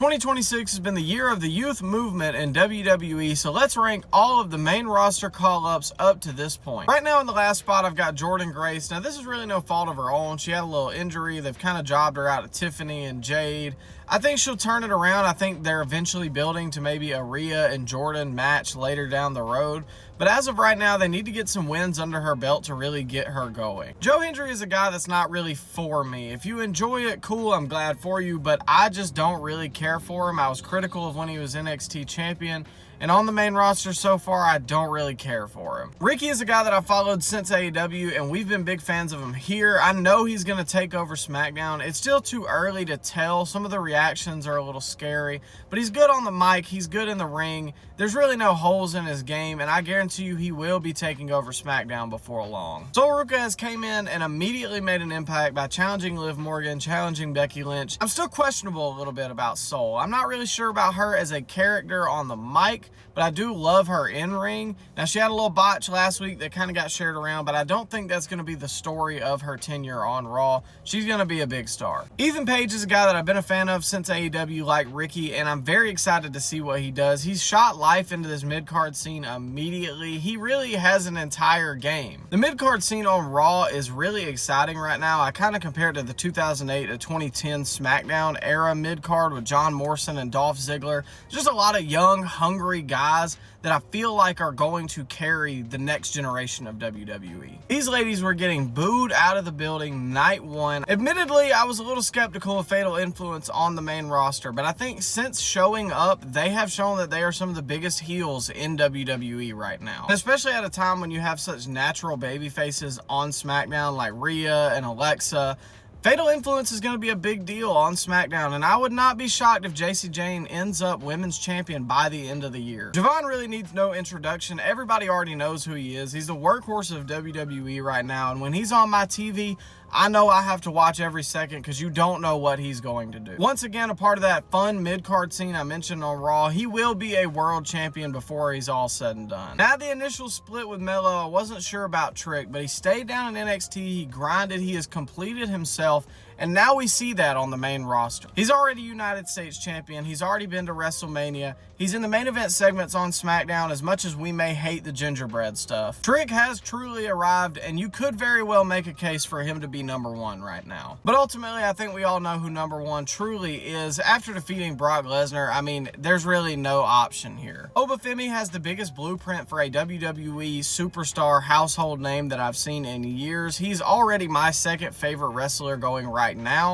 2026 has been the year of the youth movement in WWE, so let's rank all of the main roster call-ups up to this point. Right now in the last spot, I've got Jordynne Grace. Now, this is really no fault of her own. She had a little injury. They've kind of jobbed her out of Tiffany and Jade. I think she'll turn it around. I think they're eventually building to maybe a Rhea and Jordan match later down the road. But as of right now, they need to get some wins under her belt to really get her going. Joe Hendry is a guy that's not really for me. If you enjoy it, cool, I'm glad for you, but I just don't really care for him. I was critical of when he was NXT champion, and on the main roster so far, I don't really care for him. Ricky is a guy that I've followed since AEW, and we've been big fans of him here. I know he's going to take over SmackDown. It's still too early to tell. Some of the reactions are a little scary, but he's good on the mic. He's good in the ring. There's really no holes in his game, and I guarantee you he will be taking over SmackDown before long. Sol Ruca has came in and immediately made an impact by challenging Liv Morgan, challenging Becky Lynch. I'm still questionable a little bit about Sol. I'm not really sure about her as a character on the mic, but I do love her in ring. Now, she had a little botch last week that kind of got shared around, but I don't think that's going to be the story of her tenure on Raw. She's going to be a big star. Ethan Page is a guy that I've been a fan of since AEW, like Ricky, and I'm very excited to see what he does. He's shot life into this mid-card scene immediately. He really has an entire game. The mid-card scene on Raw is really exciting right now. I kind of compare it to the 2008 to 2010 SmackDown era mid-card with John Morrison and Dolph Ziggler. Just a lot of young, hungry guys that I feel like are going to carry the next generation of WWE. These ladies were getting booed out of the building night one. Admittedly, I was a little skeptical of Fatal Influence on the main roster, but I think since showing up, they have shown that they are some of the biggest heels in WWE right now. And especially at a time when you have such natural baby faces on SmackDown like Rhea and Alexa. Fatal Influence is going to be a big deal on SmackDown, and I would not be shocked if Jacy Jayne ends up women's champion by the end of the year. Javon really needs no introduction. Everybody already knows who he is. He's the workhorse of WWE right now, and when he's on my TV, I know I have to watch every second because you don't know what he's going to do. Once again, a part of that fun mid-card scene I mentioned on Raw, he will be a world champion before he's all said and done. Now, the initial split with Melo, I wasn't sure about Trick, but he stayed down in NXT, he grinded, he has completed himself, and now we see that on the main roster. He's already United States champion. He's already been to WrestleMania. He's in the main event segments on SmackDown as much as we may hate the gingerbread stuff. Trick has truly arrived, and you could very well make a case for him to be number one right now. But ultimately, I think we all know who number one truly is. After defeating Brock Lesnar, I mean, there's really no option here. Obafemi has the biggest blueprint for a WWE superstar household name that I've seen in years. He's already my second favorite wrestler going right now.